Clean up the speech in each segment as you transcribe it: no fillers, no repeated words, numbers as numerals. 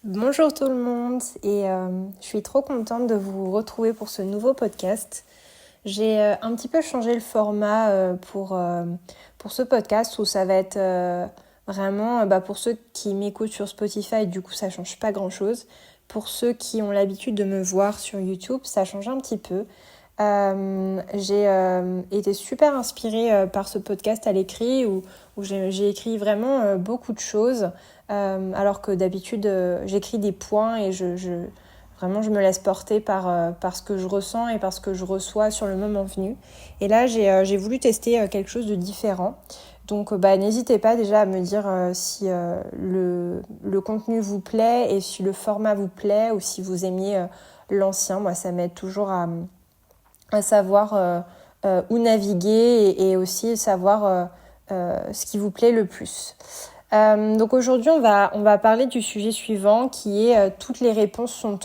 Bonjour tout le monde et je suis trop contente de vous retrouver pour ce nouveau podcast. J'ai un petit peu changé le format pour ce podcast où ça va être vraiment pour ceux qui m'écoutent sur Spotify, du coup ça change pas grand chose. Pour ceux qui ont l'habitude de me voir sur YouTube, ça change un petit peu. J'ai été super inspirée par ce podcast à l'écrit où j'ai écrit vraiment beaucoup de choses alors que d'habitude j'écris des points et vraiment je me laisse porter par ce que je ressens et par ce que je reçois sur le moment venu. Et là j'ai voulu tester quelque chose de différent. Donc n'hésitez pas déjà à me dire si le contenu vous plaît et si le format vous plaît ou si vous aimiez l'ancien. Moi ça m'aide toujours à savoir où naviguer et aussi savoir ce qui vous plaît le plus. Donc aujourd'hui, on va parler du sujet suivant qui est toutes les réponses sont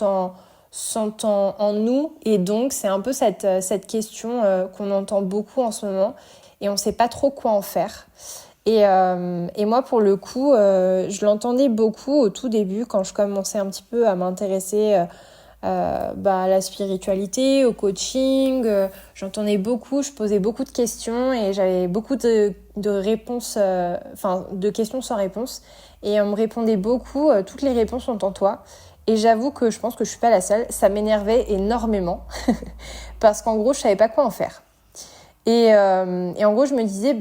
en nous. Et donc, c'est un peu cette question qu'on entend beaucoup en ce moment et on ne sait pas trop quoi en faire. Et moi, pour le coup, je l'entendais beaucoup au tout début quand je commençais un petit peu à m'intéresser à la spiritualité, au coaching. J'entendais beaucoup, je posais beaucoup de questions et j'avais beaucoup de réponses, de questions sans réponse. Et on me répondait beaucoup, toutes les réponses sont en toi. Et j'avoue que je pense que je suis pas la seule. Ça m'énervait énormément parce qu'en gros, je savais pas quoi en faire. Et en gros, je me disais,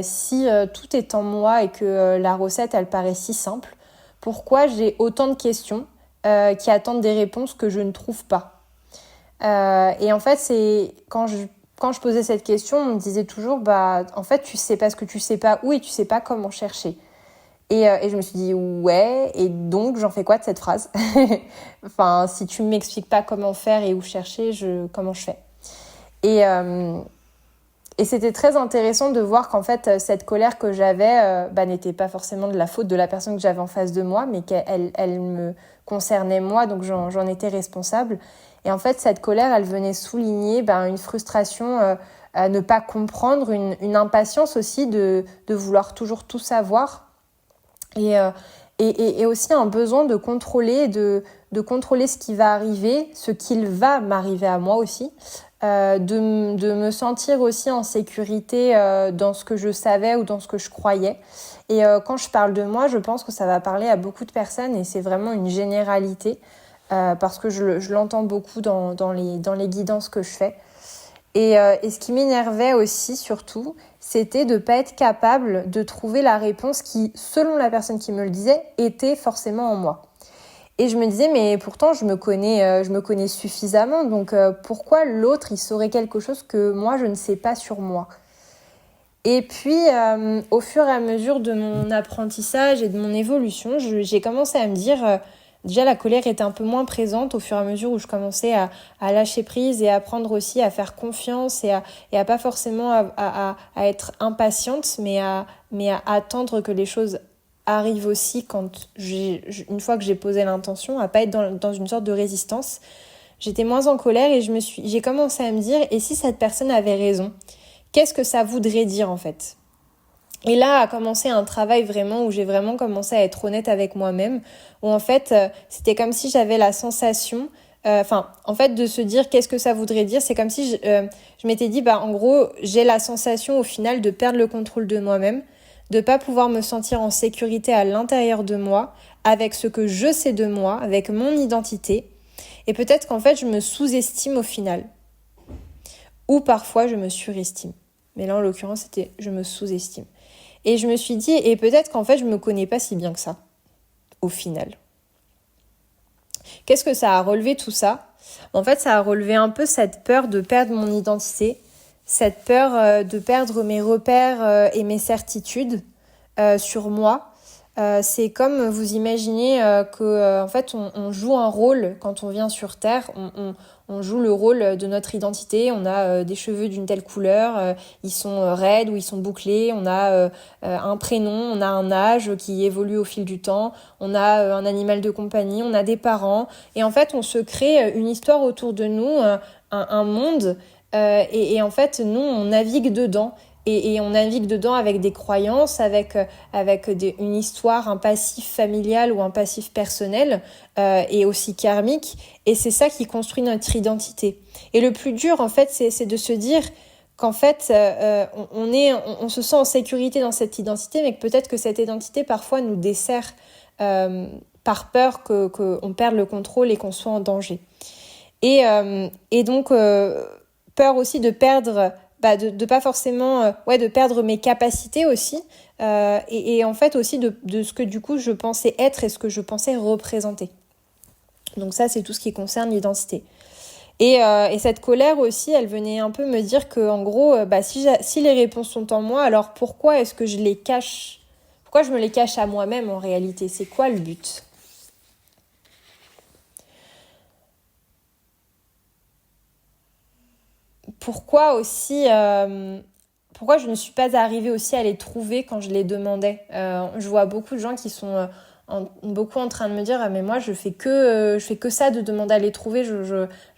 si tout est en moi et que la recette, elle paraît si simple, pourquoi j'ai autant de questions qui attendent des réponses que je ne trouve pas. Et en fait, c'est quand je posais cette question, on me disait toujours, en fait, tu sais pas ce que tu sais pas où et tu sais pas comment chercher. Et je me suis dit, ouais, et donc j'en fais quoi de cette phrase? Enfin, si tu m'expliques pas comment faire et où chercher, comment je fais? Et c'était très intéressant de voir qu'en fait, cette colère que j'avais n'était pas forcément de la faute de la personne que j'avais en face de moi, mais qu'elle me concernait moi, donc j'en étais responsable. Et en fait, cette colère, elle venait souligner une frustration à ne pas comprendre, une impatience aussi de vouloir toujours tout savoir. Et aussi un besoin de contrôler, de contrôler ce qui va arriver, ce qu'il va m'arriver à moi aussi. De me sentir aussi en sécurité dans ce que je savais ou dans ce que je croyais. Et quand je parle de moi, je pense que ça va parler à beaucoup de personnes et c'est vraiment une généralité parce que je l'entends beaucoup dans les guidances que je fais. Et ce qui m'énervait aussi surtout, c'était de ne pas être capable de trouver la réponse qui, selon la personne qui me le disait, était forcément en moi. Et je me disais, mais pourtant, je me connais suffisamment, donc pourquoi l'autre, il saurait quelque chose que moi, je ne sais pas sur moi? Et puis, au fur et à mesure de mon apprentissage et de mon évolution, j'ai commencé à me dire, déjà la colère était un peu moins présente au fur et à mesure où je commençais à lâcher prise et à apprendre aussi à faire confiance et à pas forcément à être impatiente, mais à attendre que les choses arrive aussi une fois que j'ai posé l'intention, à pas être dans une sorte de résistance. J'étais moins en colère et j'ai commencé à me dire, et si cette personne avait raison, qu'est-ce que ça voudrait dire en fait? Et là a commencé un travail vraiment où j'ai vraiment commencé à être honnête avec moi-même, où en fait c'était comme si j'avais la sensation, en fait de se dire qu'est-ce que ça voudrait dire, c'est comme si je m'étais dit, en gros j'ai la sensation au final de perdre le contrôle de moi-même, de pas pouvoir me sentir en sécurité à l'intérieur de moi, avec ce que je sais de moi, avec mon identité. Et peut-être qu'en fait, je me sous-estime au final. Ou parfois, je me surestime. Mais là, en l'occurrence, c'était je me sous-estime. Et je me suis dit, et peut-être qu'en fait, je me connais pas si bien que ça, au final. Qu'est-ce que ça a relevé tout ça? En fait, ça a relevé un peu cette peur de perdre mon identité, cette peur de perdre mes repères et mes certitudes sur moi. C'est comme vous imaginez que en fait on joue un rôle quand on vient sur Terre, on joue le rôle de notre identité, on a des cheveux d'une telle couleur, ils sont raides ou ils sont bouclés, on a un prénom, on a un âge qui évolue au fil du temps, on a un animal de compagnie, on a des parents et en fait on se crée une histoire autour de nous, un monde et en fait nous on navigue dedans. et on navigue dedans avec des croyances, avec une histoire, un passif familial ou un passif personnel et aussi karmique. Et c'est ça qui construit notre identité. Et le plus dur, en fait, c'est de se dire qu'en fait, on se sent en sécurité dans cette identité, mais que peut-être que cette identité, parfois, nous dessert par peur qu'on perde le contrôle et qu'on soit en danger. Et donc, peur aussi de perdre, de pas forcément, de perdre mes capacités aussi, et en fait aussi de ce que du coup je pensais être et ce que je pensais représenter. Donc ça, c'est tout ce qui concerne l'identité. Et cette colère aussi, elle venait un peu me dire que en gros, si les réponses sont en moi, alors pourquoi est-ce que je les cache ? Pourquoi je me les cache à moi-même en réalité ? C'est quoi le but ? Pourquoi aussi, pourquoi je ne suis pas arrivée aussi à les trouver quand je les demandais. Je vois beaucoup de gens qui sont beaucoup en train de me dire mais moi je fais que ça de demander à les trouver.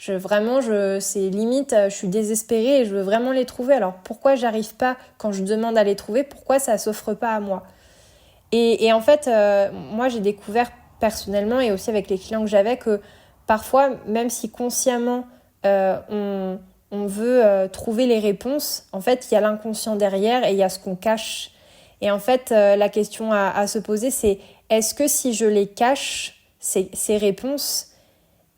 Vraiment, c'est limite, je suis désespérée et je veux vraiment les trouver. Alors pourquoi j'arrive pas quand je demande à les trouver ? Pourquoi ça s'offre pas à moi ? Et en fait, moi j'ai découvert personnellement et aussi avec les clients que j'avais que parfois, même si consciemment on veut trouver les réponses, en fait il y a l'inconscient derrière et il y a ce qu'on cache. Et en fait la question à se poser, c'est est-ce que si je les cache, ces réponses,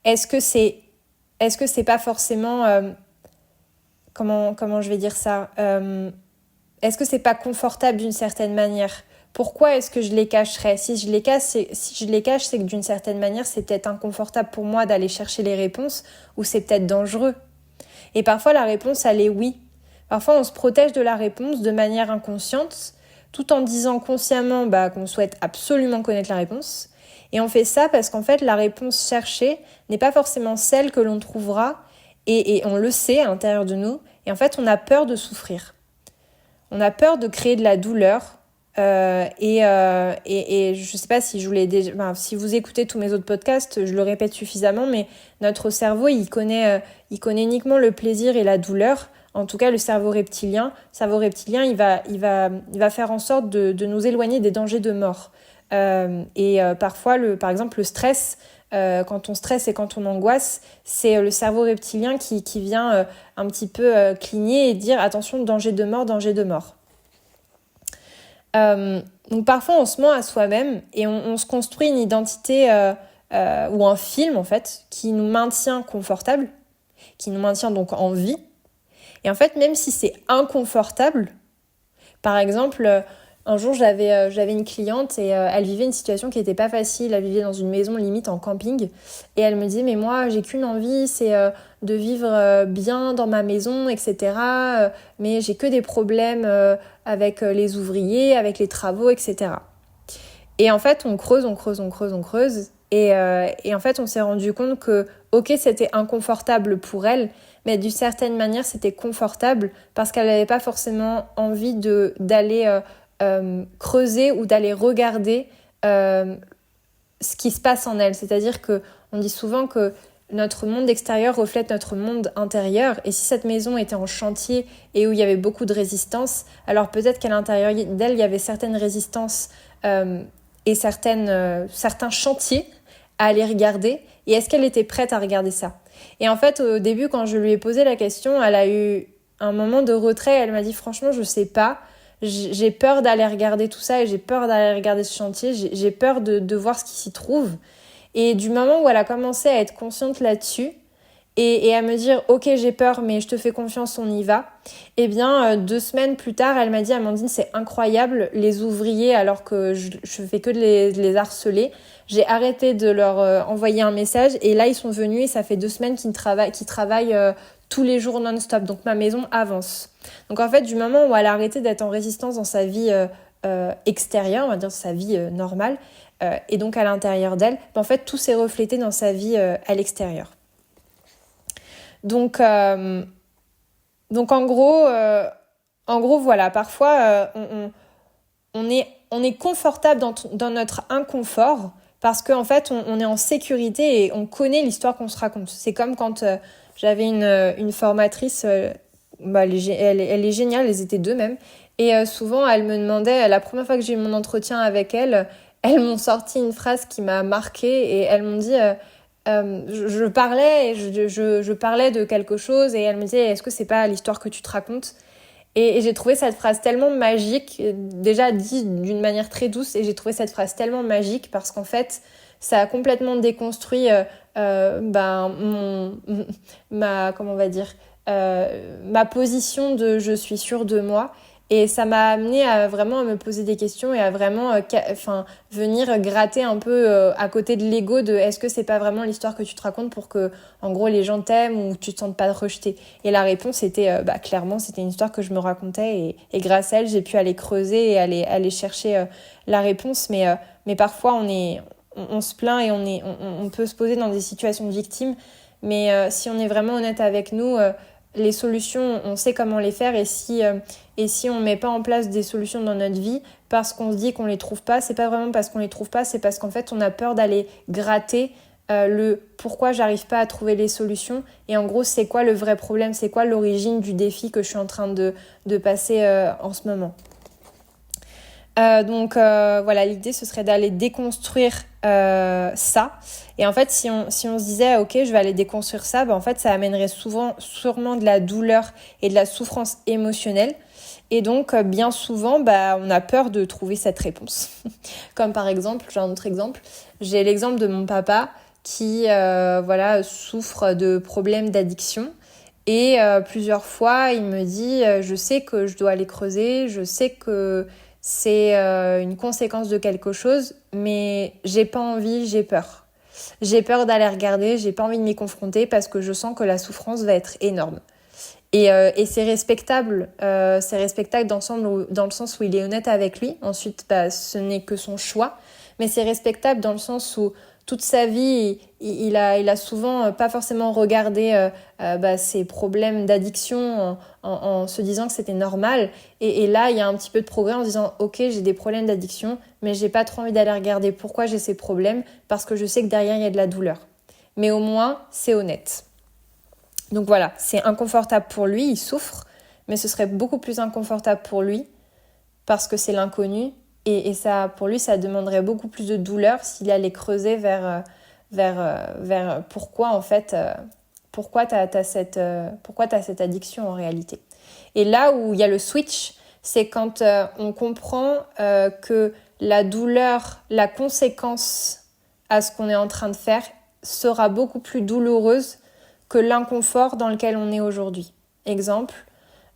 est-ce que c'est pas forcément comment je vais dire ça, est-ce que c'est pas confortable d'une certaine manière ? Pourquoi est-ce que je les cacherais ? Si je les cache, c'est que d'une certaine manière, c'est peut-être inconfortable pour moi d'aller chercher les réponses ou c'est peut-être dangereux. Et parfois, la réponse, elle est oui. Parfois, on se protège de la réponse de manière inconsciente, tout en disant consciemment qu'on souhaite absolument connaître la réponse. Et on fait ça parce qu'en fait, la réponse cherchée n'est pas forcément celle que l'on trouvera et on le sait à l'intérieur de nous. Et en fait, on a peur de souffrir. On a peur de créer de la douleur. Et je sais pas si je voulais si vous écoutez tous mes autres podcasts, je le répète suffisamment, mais notre cerveau, il connaît uniquement le plaisir et la douleur. En tout cas, le cerveau reptilien, il va faire en sorte de nous éloigner des dangers de mort. Parfois, par exemple, le stress, quand on stresse et quand on angoisse, c'est le cerveau reptilien qui vient un petit peu cligner et dire attention, danger de mort, danger de mort. Donc parfois on se ment à soi-même et on se construit une identité ou un film en fait qui nous maintient confortable, qui nous maintient donc en vie. Et en fait même si c'est inconfortable, par exemple un jour j'avais une cliente et elle vivait une situation qui n'était pas facile. Elle vivait dans une maison limite en camping et elle me disait mais moi j'ai qu'une envie, c'est de vivre bien dans ma maison, etc. Mais j'ai que des problèmes avec les ouvriers, avec les travaux, etc. Et en fait on creuse et en fait on s'est rendu compte que ok c'était inconfortable pour elle, mais d'une certaine manière c'était confortable parce qu'elle n'avait pas forcément envie d'aller creuser ou d'aller regarder ce qui se passe en elle. C'est-à-dire que on dit souvent que notre monde extérieur reflète notre monde intérieur et si cette maison était en chantier et où il y avait beaucoup de résistance, alors peut-être qu'à l'intérieur d'elle il y avait certaines résistances et certains chantiers à aller regarder et est-ce qu'elle était prête à regarder ça ? Et en fait au début quand je lui ai posé la question, elle a eu un moment de retrait, elle m'a dit franchement je sais pas, j'ai peur d'aller regarder tout ça et j'ai peur d'aller regarder ce chantier, j'ai peur de voir ce qui s'y trouve. Et du moment où elle a commencé à être consciente là-dessus et à me dire ok j'ai peur mais je te fais confiance, on y va, et bien 2 semaines plus tard elle m'a dit Amandine c'est incroyable, les ouvriers alors que je fais que de les harceler, j'ai arrêté de leur envoyer un message et là ils sont venus et ça fait 2 semaines qu'ils travaillent tous les jours non-stop, donc ma maison avance. Donc en fait du moment où elle a arrêté d'être en résistance dans sa vie extérieure, on va dire sa vie normale, et donc à l'intérieur d'elle, en fait tout s'est reflété dans sa vie à l'extérieur. Donc en gros voilà, parfois on est confortable dans notre inconfort parce qu'en fait on est en sécurité et on connaît l'histoire qu'on se raconte. C'est comme quand j'avais une formatrice elle est géniale, elles étaient deux même. Et souvent, elle me demandait, la première fois que j'ai eu mon entretien avec elle, elles m'ont sorti une phrase qui m'a marquée et elles m'ont dit, je parlais et je parlais de quelque chose et elle me disait, est-ce que c'est pas l'histoire que tu te racontes? Et j'ai trouvé cette phrase tellement magique, déjà dit d'une manière très douce, et j'ai trouvé cette phrase tellement magique parce qu'en fait, ça a complètement déconstruit comment on va dire, ma position de je suis sûre de moi. Et ça m'a amené à vraiment me poser des questions et à vraiment venir gratter un peu à côté de l'ego de est-ce que c'est pas vraiment l'histoire que tu te racontes pour que en gros les gens t'aiment ou tu te sentes pas rejeté. Et la réponse était clairement c'était une histoire que je me racontais et grâce à elle j'ai pu aller creuser et aller chercher la réponse. Mais parfois on se plaint et on peut se poser dans des situations de victime. Mais si on est vraiment honnête avec nous, les solutions, on sait comment les faire. Et si on met pas en place des solutions dans notre vie parce qu'on se dit qu'on les trouve pas, c'est pas vraiment parce qu'on les trouve pas, c'est parce qu'en fait on a peur d'aller gratter le pourquoi j'arrive pas à trouver les solutions. Et en gros, c'est quoi le vrai problème, c'est quoi l'origine du défi que je suis en train de passer en ce moment. Donc voilà, l'idée ce serait d'aller déconstruire ça. Et en fait, si on se disait ok, je vais aller déconstruire ça, en fait, ça amènerait sûrement de la douleur et de la souffrance émotionnelle. Et donc, bien souvent, on a peur de trouver cette réponse. Comme par exemple, j'ai un autre exemple. J'ai l'exemple de mon papa qui souffre de problèmes d'addiction. Et plusieurs fois, il me dit, je sais que je dois aller creuser, je sais que c'est une conséquence de quelque chose, mais j'ai pas envie, j'ai peur. J'ai peur d'aller regarder, j'ai pas envie de m'y confronter parce que je sens que la souffrance va être énorme. Et c'est respectable dans le sens où il est honnête avec lui. Ensuite, ce n'est que son choix. Mais c'est respectable dans le sens où toute sa vie, il a souvent pas forcément regardé ses problèmes d'addiction en se disant que c'était normal. Et là, il y a un petit peu de progrès en se disant « Ok, j'ai des problèmes d'addiction, mais j'ai pas trop envie d'aller regarder pourquoi j'ai ces problèmes parce que je sais que derrière, il y a de la douleur. » Mais au moins, c'est honnête. Donc voilà, c'est inconfortable pour lui, il souffre, mais ce serait beaucoup plus inconfortable pour lui parce que c'est l'inconnu et ça, pour lui, ça demanderait beaucoup plus de douleur s'il allait creuser vers pourquoi en fait, pourquoi t'as cette addiction en réalité. Et là où il y a le switch, c'est quand on comprend que la douleur, la conséquence à ce qu'on est en train de faire sera beaucoup plus douloureuse que l'inconfort dans lequel on est aujourd'hui. Exemple,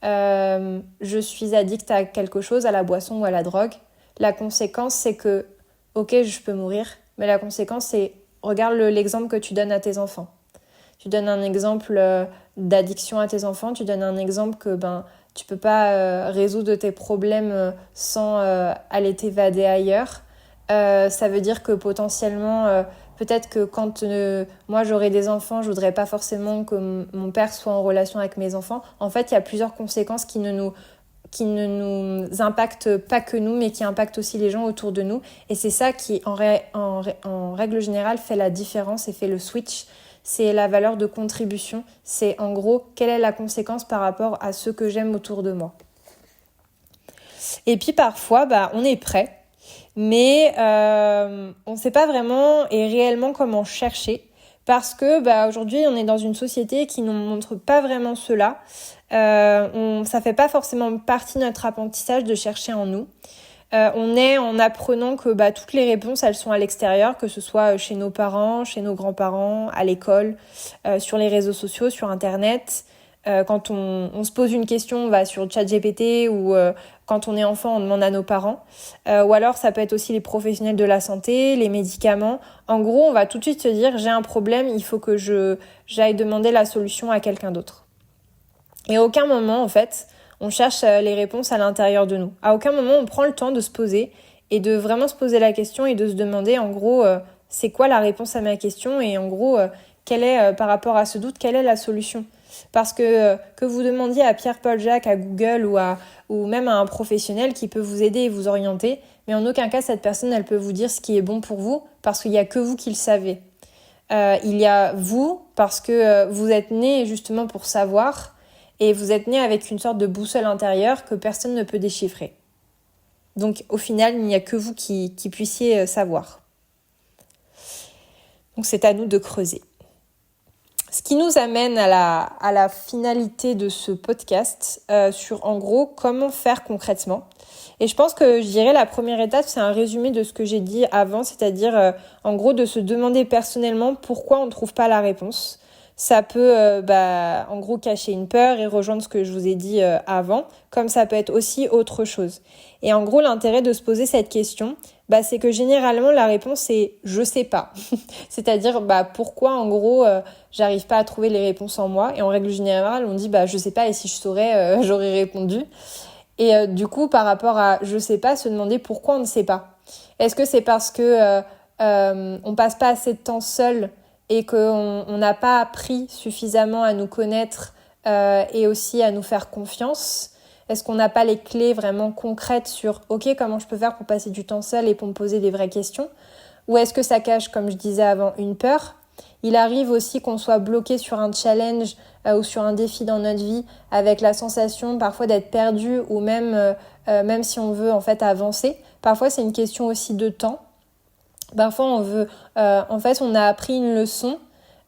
je suis addict à quelque chose, à la boisson ou à la drogue. La conséquence, c'est que, ok, je peux mourir, mais la conséquence, c'est, regarde l'exemple que tu donnes à tes enfants. Tu donnes un exemple d'addiction à tes enfants, tu donnes un exemple que tu peux pas résoudre tes problèmes sans aller t'évader ailleurs. Ça veut dire que potentiellement... peut-être que quand moi j'aurai des enfants, je voudrais pas forcément que mon père soit en relation avec mes enfants. En fait, il y a plusieurs conséquences qui ne nous impactent pas que nous, mais qui impactent aussi les gens autour de nous. Et c'est ça qui, en règle générale, fait la différence et fait le switch. C'est la valeur de contribution. C'est en gros, quelle est la conséquence par rapport à ceux que j'aime autour de moi. Et puis parfois, on est prêt. Mais on ne sait pas vraiment et réellement comment chercher parce que aujourd'hui on est dans une société qui ne montre pas vraiment cela. Ça fait pas forcément partie de notre apprentissage de chercher en nous. On est en apprenant que toutes les réponses elles sont à l'extérieur, que ce soit chez nos parents, chez nos grands-parents, à l'école, sur les réseaux sociaux, sur internet. Quand on se pose une question, on va sur ChatGPT ou quand on est enfant, on demande à nos parents. Ou alors, ça peut être aussi les professionnels de la santé, les médicaments. En gros, on va tout de suite se dire, j'ai un problème, il faut que j'aille demander la solution à quelqu'un d'autre. Et à aucun moment, en fait, on cherche les réponses à l'intérieur de nous. À aucun moment, on prend le temps de se poser et de vraiment se poser la question et de se demander, en gros, c'est quoi la réponse à ma question et en gros, quelle est, par rapport à ce doute, quelle est la solution ? Parce que vous demandiez à Pierre-Paul Jacques, à Google ou même à un professionnel qui peut vous aider et vous orienter, mais en aucun cas cette personne elle peut vous dire ce qui est bon pour vous parce qu'il n'y a que vous qui le savez. Il y a vous parce que vous êtes né justement pour savoir Et vous êtes né avec une sorte de boussole intérieure que personne ne peut déchiffrer. Donc au final, il n'y a que vous qui puissiez savoir. Donc c'est à nous de creuser. Ce qui nous amène à la finalité de ce podcast sur en gros comment faire concrètement. Et je pense que je dirais la première étape, c'est un résumé de ce que j'ai dit avant, c'est-à-dire en gros de se demander personnellement pourquoi on ne trouve pas la réponse. Ça peut en gros cacher une peur et rejoindre ce que je vous ai dit avant, comme ça peut être aussi autre chose. Et en gros, l'intérêt de se poser cette question, c'est que généralement la réponse est « je sais pas ». C'est-à-dire pourquoi en gros j'arrive pas à trouver les réponses en moi. Et en règle générale, on dit je sais pas et si je saurais, j'aurais répondu. Et du coup, par rapport à je sais pas, se demander pourquoi on ne sait pas. Est-ce que c'est parce que on passe pas assez de temps seul et qu'on n'a pas appris suffisamment à nous connaître et aussi à nous faire confiance? Est-ce qu'on n'a pas les clés vraiment concrètes sur ok, comment je peux faire pour passer du temps seul et pour me poser des vraies questions? Ou est-ce que ça cache, comme je disais avant, une peur? Il arrive aussi qu'on soit bloqué sur un challenge ou sur un défi dans notre vie avec la sensation parfois d'être perdu ou même si on veut en fait avancer. Parfois c'est une question aussi de temps. Parfois on veut, en fait on a appris une leçon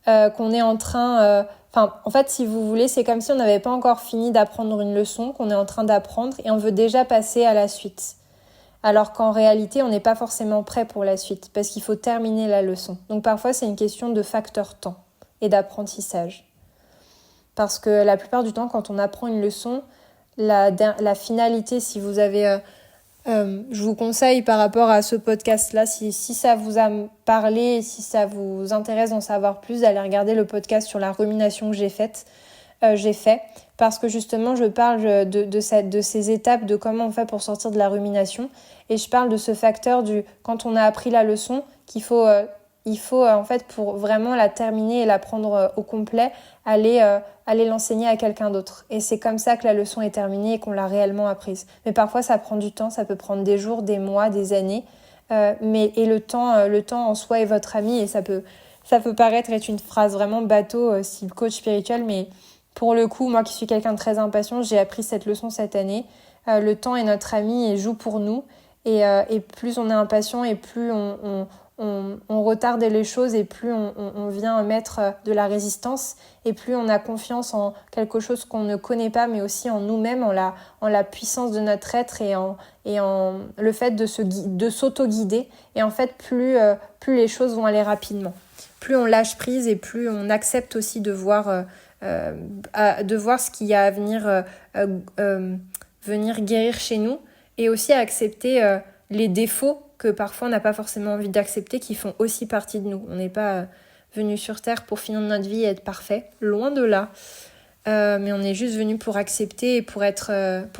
qu'on est en train... en fait si vous voulez c'est comme si on n'avait pas encore fini d'apprendre une leçon qu'on est en train d'apprendre et on veut déjà passer à la suite. Alors qu'en réalité, on n'est pas forcément prêt pour la suite, parce qu'il faut terminer la leçon. Donc parfois, c'est une question de facteur temps et d'apprentissage. Parce que la plupart du temps, quand on apprend une leçon, la finalité, si vous avez... je vous conseille par rapport à ce podcast-là, si ça vous a parlé, si ça vous intéresse d'en savoir plus, d'aller regarder le podcast sur la rumination que j'ai fait, parce que justement je parle de ces étapes de comment on fait pour sortir de la rumination et je parle de ce facteur quand on a appris la leçon qu'il faut en fait pour vraiment la terminer et la prendre au complet aller l'enseigner à quelqu'un d'autre et c'est comme ça que la leçon est terminée et qu'on l'a réellement apprise. Mais parfois ça prend du temps, ça peut prendre des jours, des mois, des années le temps en soi est votre ami et ça peut paraître être une phrase vraiment bateau style coach spirituel, mais pour le coup, moi qui suis quelqu'un de très impatient, j'ai appris cette leçon cette année. Le temps est notre ami et joue pour nous. Et plus on est impatient et plus on retarde les choses et plus on vient mettre de la résistance et plus on a confiance en quelque chose qu'on ne connaît pas, mais aussi en nous-mêmes, en la puissance de notre être et en le fait de s'auto-guider. Et en fait, plus les choses vont aller rapidement. Plus on lâche prise et plus on accepte aussi de voir ce qu'il y a à venir guérir chez nous et aussi à accepter les défauts que parfois on n'a pas forcément envie d'accepter qui font aussi partie de nous. On n'est pas venu sur Terre pour finir notre vie et être parfait, loin de là. Mais on est juste venu pour accepter et pour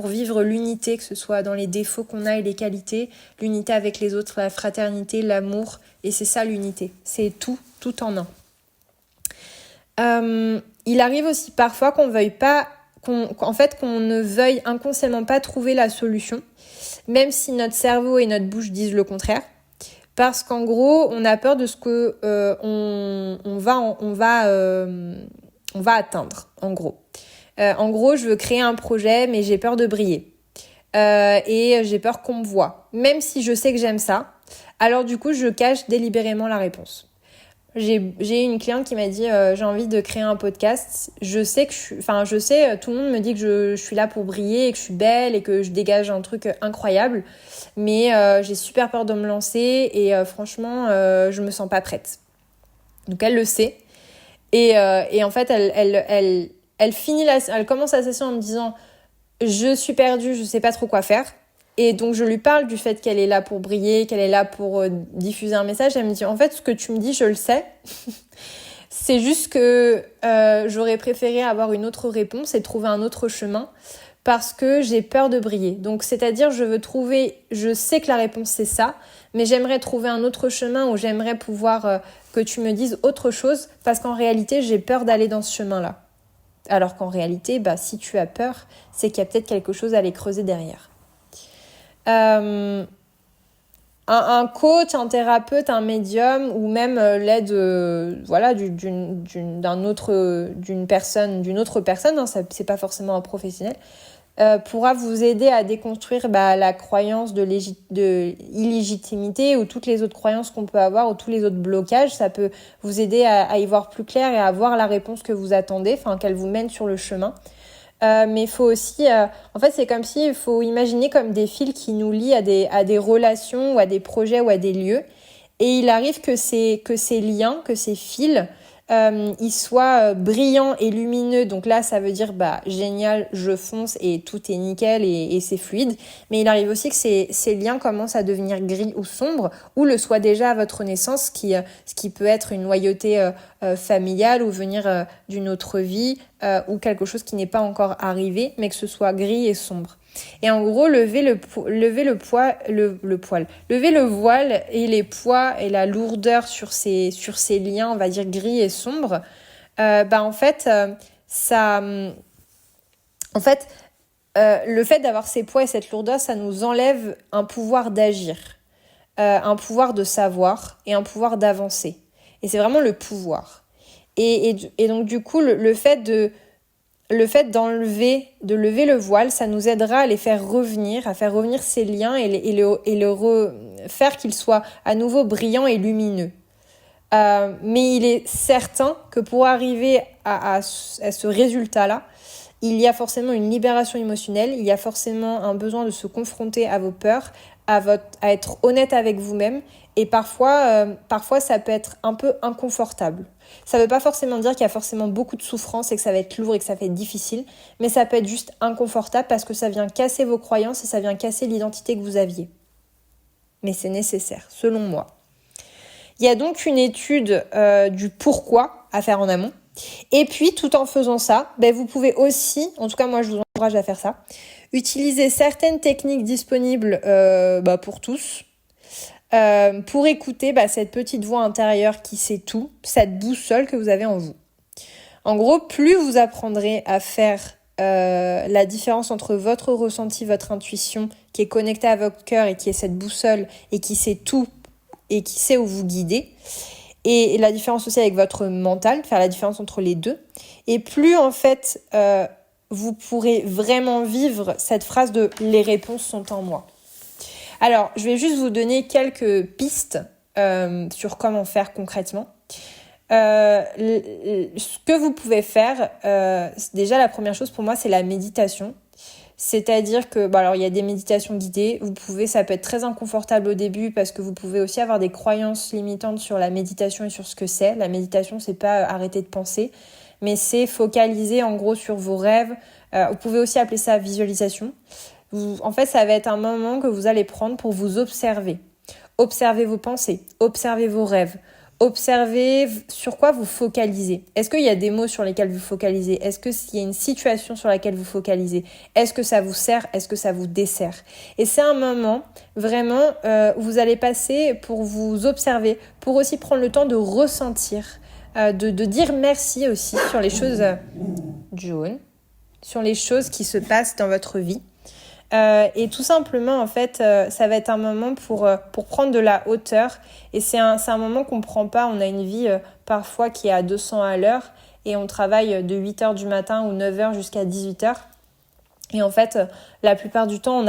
vivre l'unité, que ce soit dans les défauts qu'on a et les qualités, l'unité avec les autres, la fraternité, l'amour, et c'est ça l'unité. C'est tout en un. Il arrive aussi parfois qu'on ne veuille inconsciemment pas trouver la solution, même si notre cerveau et notre bouche disent le contraire, parce qu'en gros, on a peur de ce que on va atteindre. En gros, je veux créer un projet, mais j'ai peur de briller et j'ai peur qu'on me voie, même si je sais que j'aime ça. Alors du coup, je cache délibérément la réponse. J'ai une cliente qui m'a dit j'ai envie de créer un podcast. Je sais tout le monde me dit que je suis là pour briller et que je suis belle et que je dégage un truc incroyable, mais j'ai super peur de me lancer et franchement je me sens pas prête. Donc elle le sait et en fait elle commence la session en me disant je suis perdue, je sais pas trop quoi faire. Et donc, je lui parle du fait qu'elle est là pour briller, qu'elle est là pour diffuser un message. Elle me dit, en fait, ce que tu me dis, je le sais. C'est juste que j'aurais préféré avoir une autre réponse et trouver un autre chemin parce que j'ai peur de briller. Donc, c'est-à-dire, je sais que la réponse, c'est ça, mais j'aimerais trouver un autre chemin où j'aimerais pouvoir que tu me dises autre chose parce qu'en réalité, j'ai peur d'aller dans ce chemin-là. Alors qu'en réalité, si tu as peur, c'est qu'il y a peut-être quelque chose à aller creuser derrière. un coach, un thérapeute, un médium ou même l'aide d'une autre personne, hein, ça, c'est pas forcément un professionnel, pourra vous aider à déconstruire la croyance de illégitimité ou toutes les autres croyances qu'on peut avoir ou tous les autres blocages. Ça peut vous aider à y voir plus clair et à avoir la réponse que vous attendez, enfin qu'elle vous mène sur le chemin. Mais il faut aussi, en fait, c'est comme si il faut imaginer comme des fils qui nous lient à des relations ou à des projets ou à des lieux. Et il arrive que ces liens, que ces fils, ils soient brillants et lumineux. Donc là, ça veut dire génial, je fonce et tout est nickel et c'est fluide. Mais il arrive aussi que ces liens commencent à devenir gris ou sombres ou le soient déjà à votre naissance, ce qui peut être une loyauté familiale ou venir d'une autre vie ou quelque chose qui n'est pas encore arrivé, mais que ce soit gris et sombre. Et en gros, lever le voile et les poids et la lourdeur sur ces liens, on va dire gris et sombres, le fait d'avoir ces poids et cette lourdeur, ça nous enlève un pouvoir d'agir, un pouvoir de savoir et un pouvoir d'avancer. Et c'est vraiment le pouvoir. Et donc du coup, le fait de lever le voile, ça nous aidera à les faire revenir, à faire revenir ces liens faire qu'ils soient à nouveau brillants et lumineux. Mais il est certain que pour arriver à ce résultat-là, il y a forcément une libération émotionnelle, il y a forcément un besoin de se confronter à vos peurs, à être honnête avec vous-même. Et parfois, ça peut être un peu inconfortable. Ça ne veut pas forcément dire qu'il y a forcément beaucoup de souffrance et que ça va être lourd et que ça va être difficile, mais ça peut être juste inconfortable parce que ça vient casser vos croyances et ça vient casser l'identité que vous aviez. Mais c'est nécessaire, selon moi. Il y a donc une étude du pourquoi à faire en amont. Et puis, tout en faisant ça, vous pouvez aussi, en tout cas moi je vous encourage à faire ça, utiliser certaines techniques disponibles pour tous, pour écouter cette petite voix intérieure qui sait tout, cette boussole que vous avez en vous. En gros, plus vous apprendrez à faire la différence entre votre ressenti, votre intuition, qui est connectée à votre cœur et qui est cette boussole et qui sait tout et qui sait où vous guider, et la différence aussi avec votre mental, faire la différence entre les deux, et plus en fait vous pourrez vraiment vivre cette phrase de « les réponses sont en moi ». Alors, je vais juste vous donner quelques pistes sur comment faire concrètement. Ce que vous pouvez faire, déjà la première chose pour moi, c'est la méditation. C'est-à-dire que, alors il y a des méditations guidées, ça peut être très inconfortable au début parce que vous pouvez aussi avoir des croyances limitantes sur la méditation et sur ce que c'est. La méditation, c'est pas arrêter de penser, mais c'est focaliser en gros sur vos rêves. Vous pouvez aussi appeler ça visualisation. En fait, ça va être un moment que vous allez prendre pour vous observer. Observez vos pensées, observez vos rêves, observez sur quoi vous focalisez. Est-ce qu'il y a des mots sur lesquels vous focalisez? Est-ce qu'il y a une situation sur laquelle vous focalisez? Est-ce que ça vous sert? Est-ce que ça vous dessert? Et c'est un moment vraiment où vous allez passer pour vous observer, pour aussi prendre le temps de ressentir, de dire merci aussi sur les choses sur les choses qui se passent dans votre vie. Et tout simplement, en fait, ça va être un moment pour prendre de la hauteur. Et c'est un moment qu'on ne prend pas. On a une vie parfois qui est à 200 à l'heure et on travaille de 8h du matin ou 9h jusqu'à 18h. Et en fait, la plupart du temps,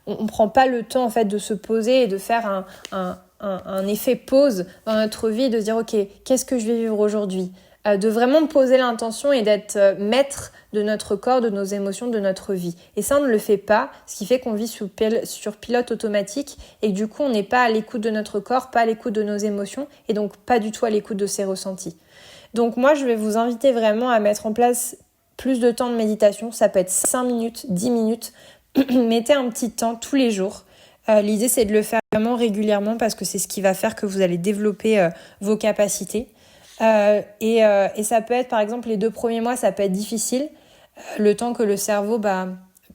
on prend pas le temps en fait de se poser et de faire un effet pause dans notre vie, de dire ok, qu'est-ce que je vais vivre aujourd'hui? De vraiment poser l'intention et d'être maître de notre corps, de nos émotions, de notre vie. Et ça, on ne le fait pas, ce qui fait qu'on vit sur pilote automatique et que du coup, on n'est pas à l'écoute de notre corps, pas à l'écoute de nos émotions et donc pas du tout à l'écoute de ses ressentis. Donc moi, je vais vous inviter vraiment à mettre en place plus de temps de méditation. Ça peut être 5 minutes, 10 minutes. Mettez un petit temps tous les jours. L'idée, c'est de le faire vraiment régulièrement parce que c'est ce qui va faire que vous allez développer vos capacités. Et ça peut être, par exemple, les 2 premiers mois, ça peut être difficile, le temps que le cerveau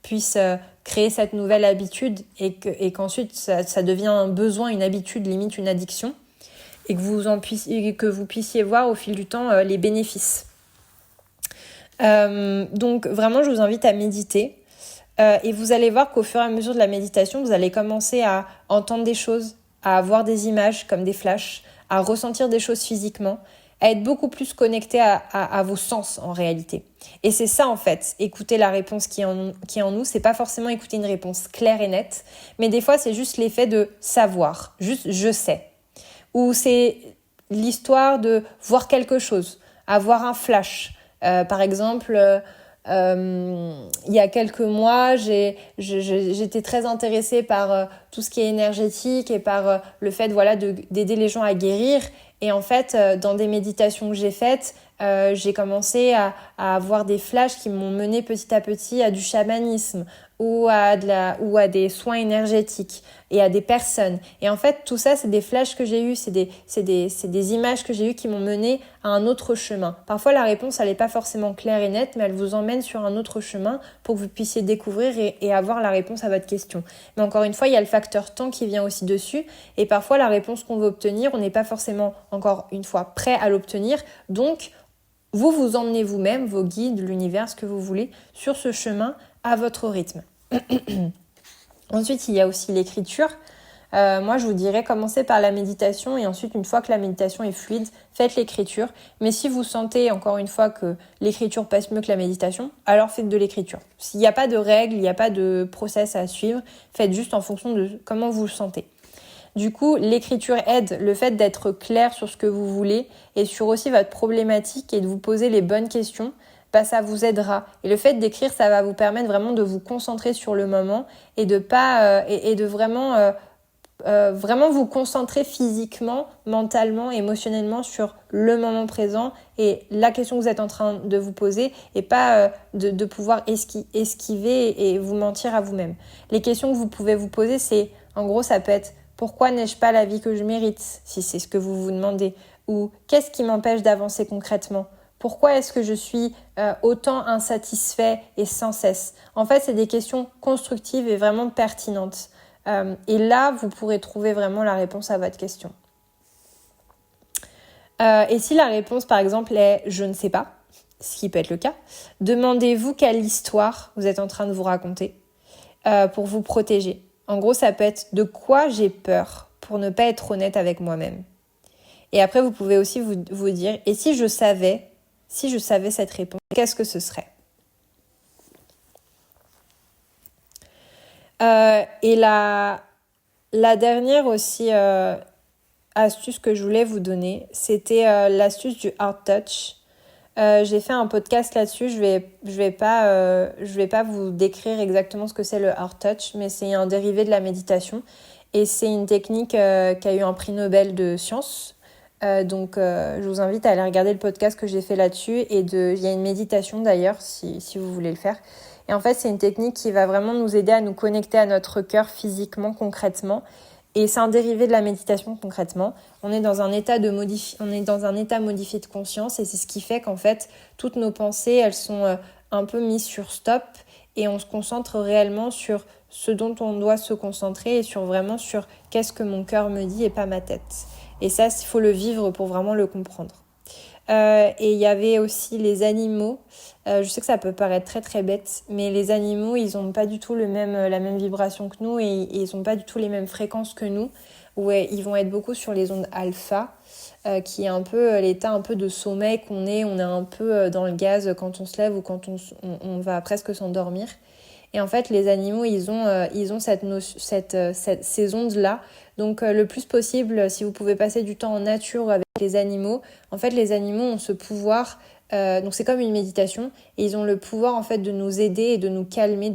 puisse créer cette nouvelle habitude et qu'ensuite ça devient un besoin, une habitude, limite une addiction, et que vous puissiez voir au fil du temps les bénéfices. Donc vraiment, je vous invite à méditer. Et vous allez voir qu'au fur et à mesure de la méditation, vous allez commencer à entendre des choses, à avoir des images comme des flashs, à ressentir des choses physiquement, à être beaucoup plus connecté à vos sens en réalité. Et c'est ça en fait, écouter la réponse qui est en nous, c'est pas forcément écouter une réponse claire et nette, mais des fois c'est juste l'effet de savoir, juste je sais. Ou c'est l'histoire de voir quelque chose, avoir un flash. Par exemple, il y a quelques mois, j'étais très intéressée par tout ce qui est énergétique et par le fait d'aider les gens à guérir. Et en fait, dans des méditations que j'ai faites, j'ai commencé à avoir des flashs qui m'ont mené petit à petit à du chamanisme ou à des soins énergétiques et à des personnes. Et en fait, tout ça, c'est des flashs que j'ai eus, c'est des images que j'ai eues qui m'ont mené à un autre chemin. Parfois, la réponse, elle n'est pas forcément claire et nette, mais elle vous emmène sur un autre chemin pour que vous puissiez découvrir et avoir la réponse à votre question. Mais encore une fois, il y a le facteur temps qui vient aussi dessus. Et parfois, la réponse qu'on veut obtenir, on n'est pas forcément, encore une fois, prêt à l'obtenir. Donc, vous emmenez vous-même, vos guides, l'univers, ce que vous voulez, sur ce chemin à votre rythme. Ensuite, il y a aussi l'écriture. Moi, je vous dirais, commencez par la méditation et ensuite, une fois que la méditation est fluide, faites l'écriture. Mais si vous sentez, encore une fois, que l'écriture passe mieux que la méditation, alors faites de l'écriture. S'il n'y a pas de règles, il n'y a pas de process à suivre, faites juste en fonction de comment vous le sentez. Du coup, l'écriture aide, le fait d'être clair sur ce que vous voulez et sur aussi votre problématique et de vous poser les bonnes questions, ça vous aidera. Et le fait d'écrire, ça va vous permettre vraiment de vous concentrer sur le moment et de pas et de vraiment vraiment vous concentrer physiquement, mentalement, émotionnellement sur le moment présent et la question que vous êtes en train de vous poser et pas de pouvoir esquiver et vous mentir à vous-même. Les questions que vous pouvez vous poser, c'est, en gros, ça peut être: pourquoi n'ai-je pas la vie que je mérite, si c'est ce que vous vous demandez? Ou qu'est-ce qui m'empêche d'avancer concrètement? Pourquoi est-ce que je suis autant insatisfait et sans cesse? En fait, c'est des questions constructives et vraiment pertinentes. Et là, vous pourrez trouver vraiment la réponse à votre question. Et si la réponse, par exemple, est « je ne sais pas », ce qui peut être le cas, demandez-vous quelle histoire vous êtes en train de vous raconter pour vous protéger. En gros, ça peut être: de quoi j'ai peur pour ne pas être honnête avec moi-même. Et après, vous pouvez aussi vous dire: et si je savais cette réponse, qu'est-ce que ce serait? Et la dernière aussi astuce que je voulais vous donner, c'était l'astuce du heart touch. J'ai fait un podcast là-dessus. Je vais pas vous décrire exactement ce que c'est le heart touch, mais c'est un dérivé de la méditation et c'est une technique qui a eu un prix Nobel de sciences. Donc je vous invite à aller regarder le podcast que j'ai fait là-dessus et il y a une méditation d'ailleurs si vous voulez le faire. Et en fait, c'est une technique qui va vraiment nous aider à nous connecter à notre cœur physiquement, concrètement. Et c'est un dérivé de la méditation concrètement. On est dans un état modifié de conscience et c'est ce qui fait qu'en fait, toutes nos pensées, elles sont un peu mises sur stop et on se concentre réellement sur ce dont on doit se concentrer et sur qu'est-ce que mon cœur me dit et pas ma tête. Et ça, il faut le vivre pour vraiment le comprendre. Et il y avait aussi les animaux. Je sais que ça peut paraître très très bête, mais les animaux, ils n'ont pas du tout la même vibration que nous et ils n'ont pas du tout les mêmes fréquences que nous. Ouais, ils vont être beaucoup sur les ondes alpha, qui est un peu l'état un peu de sommeil qu'on est. On est un peu dans le gaz quand on se lève ou quand on va presque s'endormir. Et en fait, les animaux, ils ont ces ondes-là. Donc, le plus possible, si vous pouvez passer du temps en nature avec les animaux, en fait, les animaux ont ce pouvoir. Donc, c'est comme une méditation. Et ils ont le pouvoir, en fait, de nous aider et de nous calmer,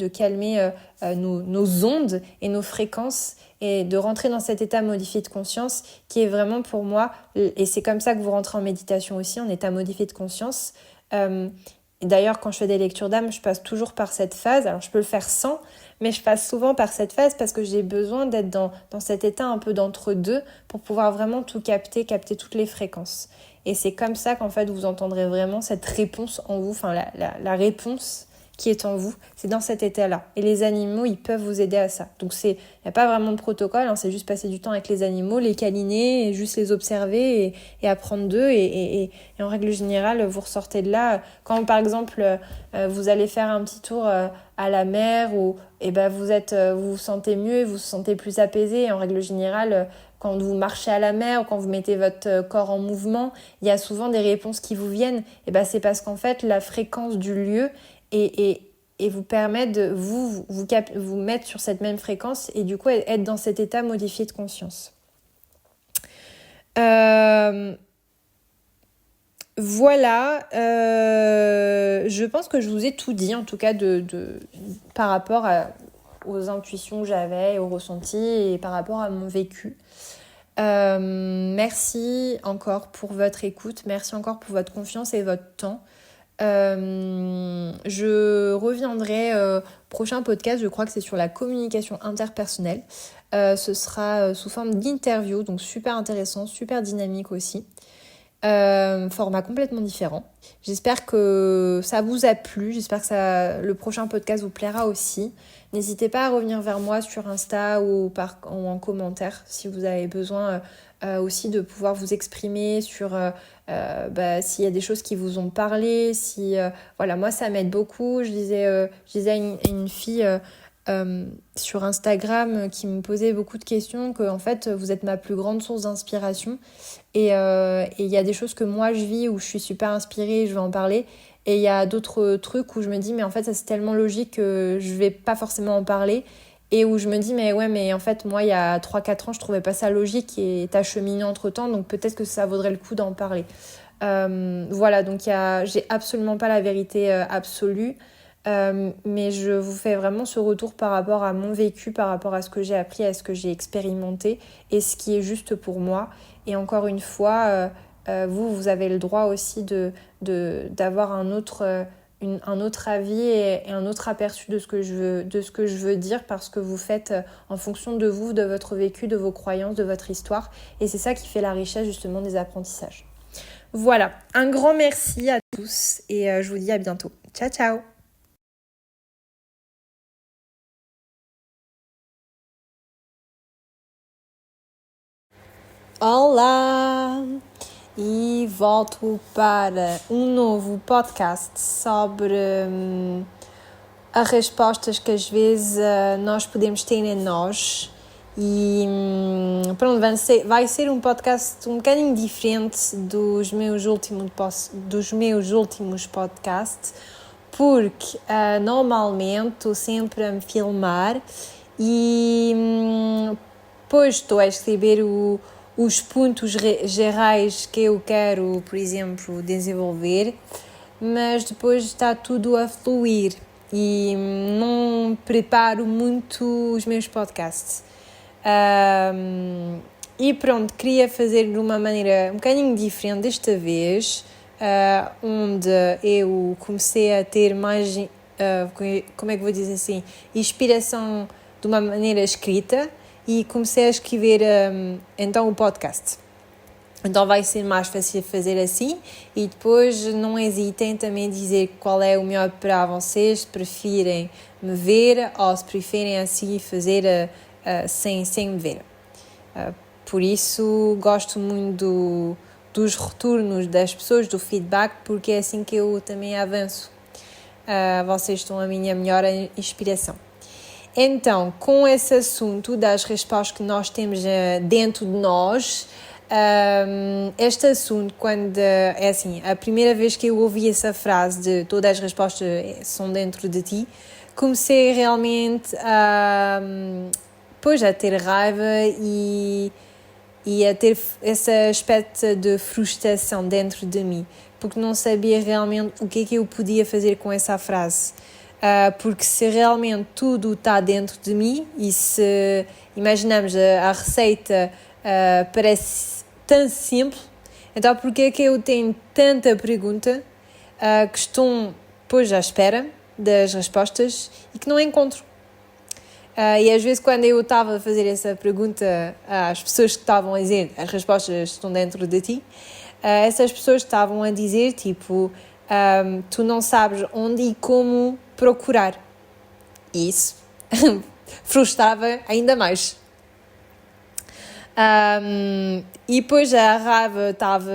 nos ondes et nos fréquences et de rentrer dans cet état modifié de conscience qui est vraiment pour moi, et c'est comme ça que vous rentrez en méditation aussi, en état modifié de conscience. Et d'ailleurs, quand je fais des lectures d'âme, je passe toujours par cette phase. Alors, je peux le faire sans, mais je passe souvent par cette phase parce que j'ai besoin d'être dans cet état un peu d'entre-deux pour pouvoir vraiment tout capter toutes les fréquences. Et c'est comme ça qu'en fait, vous entendrez vraiment cette réponse en vous, enfin, la réponse qui est en vous, c'est dans cet état-là. Et les animaux, ils peuvent vous aider à ça. Donc, il n'y a pas vraiment de protocole, hein, c'est juste passer du temps avec les animaux, les câliner, et juste les observer et apprendre d'eux. Et en règle générale, vous ressortez de là. Quand, par exemple, vous allez faire un petit tour à la mer, vous vous sentez mieux, vous vous sentez plus apaisé. Et en règle générale, quand vous marchez à la mer ou quand vous mettez votre corps en mouvement, il y a souvent des réponses qui vous viennent. Et ben c'est parce qu'en fait, la fréquence du lieu et vous permet de vous mettre sur cette même fréquence et du coup être dans cet état modifié de conscience. Voilà, je pense que je vous ai tout dit en tout cas par rapport aux intuitions que j'avais, aux ressentis et par rapport à mon vécu. Merci encore pour votre écoute, merci encore pour votre confiance et votre temps. Je reviendrai prochain podcast, je crois que c'est sur la communication interpersonnelle. Ce sera sous forme d'interview, donc super intéressant, super dynamique aussi. Format complètement différent. J'espère que ça vous a plu, j'espère que le prochain podcast vous plaira aussi. N'hésitez pas à revenir vers moi sur Insta ou en commentaire si vous avez besoin aussi de pouvoir vous exprimer sur s'il y a des choses qui vous ont parlé. Voilà, moi ça m'aide beaucoup. Je disais à une fille sur Instagram qui me posait beaucoup de questions, que en fait vous êtes ma plus grande source d'inspiration et il y a des choses que moi je vis où je suis super inspirée et je vais en parler, et il y a d'autres trucs où je me dis mais en fait ça c'est tellement logique que je vais pas forcément en parler, et où je me dis mais ouais mais en fait moi il y a 3-4 ans je trouvais pas ça logique et t'as cheminé entre temps, donc peut-être que ça vaudrait le coup d'en parler. Voilà, donc j'ai absolument pas la vérité absolue. Mais je vous fais vraiment ce retour par rapport à mon vécu, par rapport à ce que j'ai appris, à ce que j'ai expérimenté et ce qui est juste pour moi. Et encore une fois, vous avez le droit aussi d'avoir un autre avis et un autre aperçu de ce que je veux dire, parce que vous faites en fonction de vous, de votre vécu, de vos croyances, de votre histoire. Et c'est ça qui fait la richesse justement des apprentissages. Voilà, un grand merci à tous et je vous dis à bientôt. Ciao, ciao! Olá! E volto para um novo podcast sobre as respostas que às vezes nós podemos ter em nós. E pronto, vai ser um podcast um bocadinho diferente dos meus últimos podcasts, porque normalmente estou sempre a me filmar e depois estou a escrever os pontos gerais que eu quero, por exemplo, desenvolver, mas depois está tudo a fluir e não preparo muito os meus podcasts. E pronto, queria fazer de uma maneira um bocadinho diferente desta vez, onde eu comecei a ter mais, como é que vou dizer assim, inspiração de uma maneira escrita, e comecei a escrever então o podcast. Então vai ser mais fácil fazer assim, e depois não hesitem também em dizer qual é o melhor para vocês, se preferem me ver ou se preferem assim fazer sem me ver. Por isso gosto muito dos retornos das pessoas, do feedback, porque é assim que eu também avanço. Vocês são a minha melhor inspiração. Então, com esse assunto das respostas que nós temos dentro de nós, este assunto, quando é assim, a primeira vez que eu ouvi essa frase de todas as respostas são dentro de ti, comecei realmente a ter raiva e a ter esse aspecto de frustração dentro de mim, porque não sabia realmente o que é que eu podia fazer com essa frase. Porque se realmente tudo está dentro de mim e se imaginamos a receita parece tão simples, então porque é que eu tenho tanta pergunta que estou depois à espera das respostas e que não encontro? E às vezes quando eu estava a fazer essa pergunta às pessoas que estavam a dizer as respostas estão dentro de ti, essas pessoas estavam a dizer tipo tu não sabes onde e como procurar. E isso frustrava ainda mais. E depois a raiva estava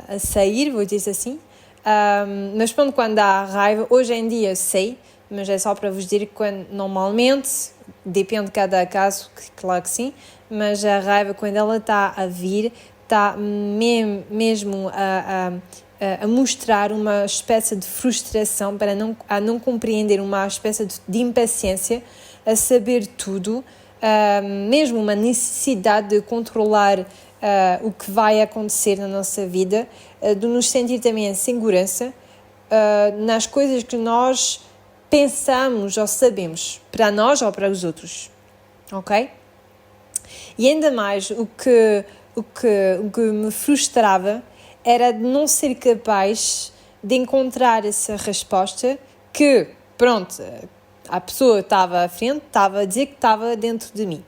a sair, vou dizer assim. Mas quando há raiva, hoje em dia sei, mas é só para vos dizer que normalmente depende de cada caso, claro que sim, mas a raiva, quando ela está a vir, está mesmo a mostrar uma espécie de frustração a não compreender, uma espécie de impaciência, a saber tudo, mesmo uma necessidade de controlar o que vai acontecer na nossa vida, de nos sentir também em segurança nas coisas que nós pensamos ou sabemos, para nós ou para os outros, ok? E ainda mais, o que me frustrava era de não ser capaz de encontrar essa resposta que, pronto, a pessoa estava à frente, estava a dizer que estava dentro de mim.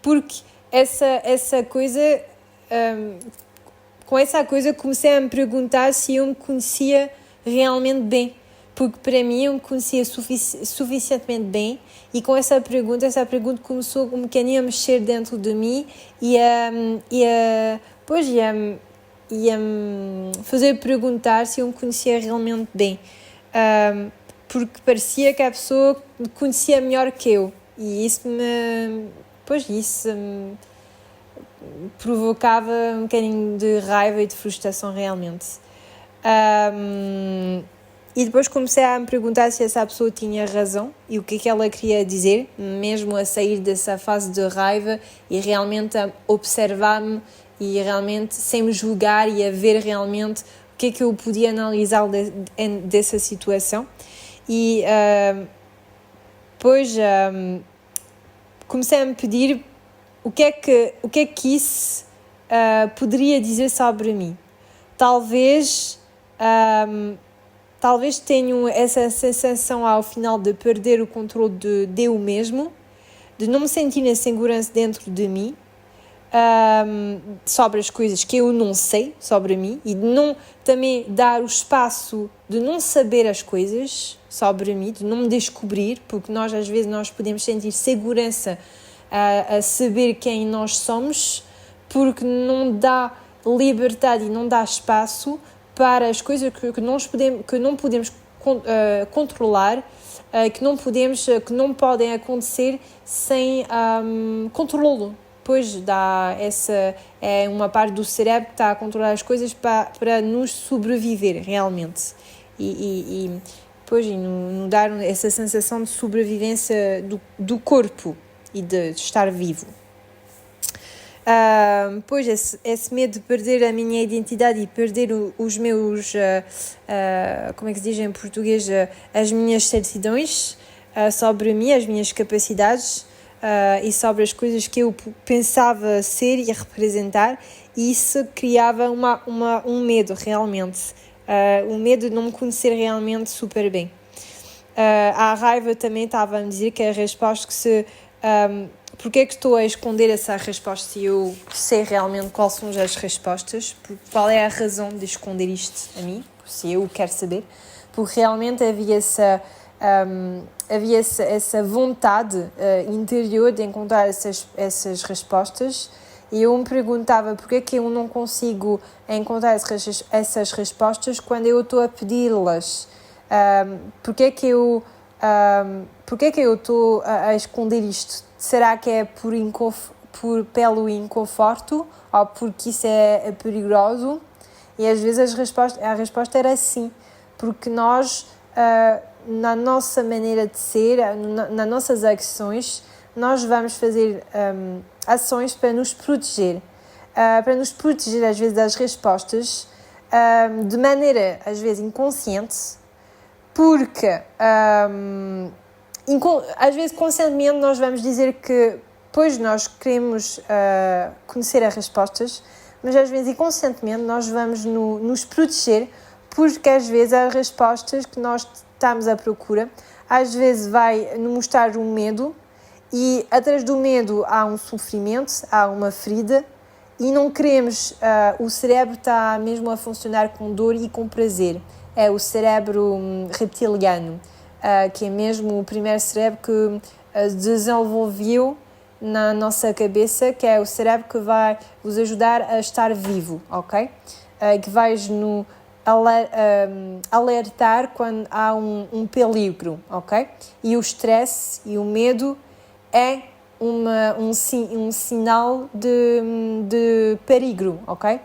Porque essa coisa, com essa coisa comecei a me perguntar se eu me conhecia realmente bem. Porque para mim eu me conhecia suficientemente bem e com essa pergunta começou um bocadinho a mexer dentro de mim e a me fazer perguntar se eu me conhecia realmente bem. Porque parecia que a pessoa me conhecia melhor que eu e isso me provocava um bocadinho de raiva e de frustração realmente. E depois comecei a me perguntar se essa pessoa tinha razão e o que ela queria dizer, mesmo a sair dessa fase de raiva e realmente a observar-me e realmente sem me julgar e a ver realmente o que eu podia analisar dessa situação. E depois comecei a me pedir o que é que isso poderia dizer sobre mim. Talvez tenham essa sensação ao final de perder o controle de eu mesmo, de não me sentir em segurança dentro de mim, sobre as coisas que eu não sei sobre mim e de não também dar o espaço de não saber as coisas sobre mim, de não me descobrir, porque às vezes nós podemos sentir segurança a saber quem nós somos, porque não dá liberdade e não dá espaço para as coisas que não podemos controlar, que não podem acontecer sem controlo. Pois é uma parte do cérebro que está a controlar as coisas para nos sobreviver realmente e nos dar essa sensação de sobrevivência do corpo e de estar vivo. Esse medo de perder a minha identidade e perder os meus, como é que se diz em português, as minhas certidões sobre mim, as minhas capacidades e sobre as coisas que eu pensava ser e representar, e isso criava um medo realmente, um medo de não me conhecer realmente super bem. A raiva também estava a me dizer que a resposta que se... porque é que estou a esconder essa resposta se eu sei realmente quais são as respostas? Qual é a razão de esconder isto a mim? Se eu quero saber. Porque realmente havia essa vontade interior de encontrar essas respostas e eu me perguntava porque é que eu não consigo encontrar essas respostas quando eu estou a pedi-las? Porque é que eu estou a esconder isto? Será que é pelo inconforto ou porque isso é perigoso? E às vezes a resposta era sim, porque nós, na nossa maneira de ser, nas nossas ações, nós vamos fazer ações para nos proteger às vezes das respostas, de maneira às vezes inconsciente, porque às vezes conscientemente nós vamos dizer que pois nós queremos conhecer as respostas, mas às vezes inconscientemente nós vamos nos proteger, porque às vezes as respostas que nós estamos à procura às vezes vai nos mostrar um medo e atrás do medo há um sofrimento, há uma ferida e não queremos, o cérebro está mesmo a funcionar com dor e com prazer. É o cérebro reptiliano, que é mesmo o primeiro cérebro que desenvolveu na nossa cabeça, que é o cérebro que vai vos ajudar a estar vivo, ok? Que vai alertar quando há um peligro, ok? E o stress e o medo é um sinal de perigo, ok?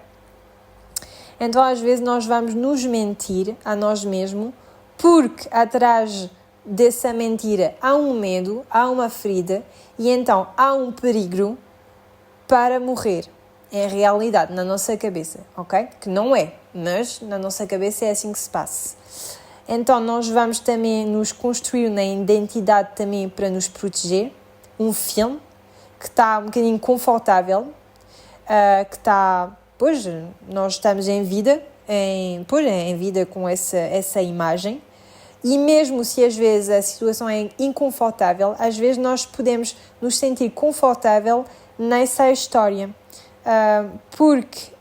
Então às vezes nós vamos nos mentir a nós mesmos porque atrás dessa mentira há um medo, há uma ferida e então há um perigo para morrer. É a realidade na nossa cabeça, ok? Que não é, mas na nossa cabeça é assim que se passa. Então nós vamos também nos construir na identidade também para nos proteger, um filme que está um bocadinho confortável, que está, pois, nós estamos em vida, em vida com essa imagem, e mesmo se às vezes a situação é inconfortável, às vezes nós podemos nos sentir confortável nessa história, porque,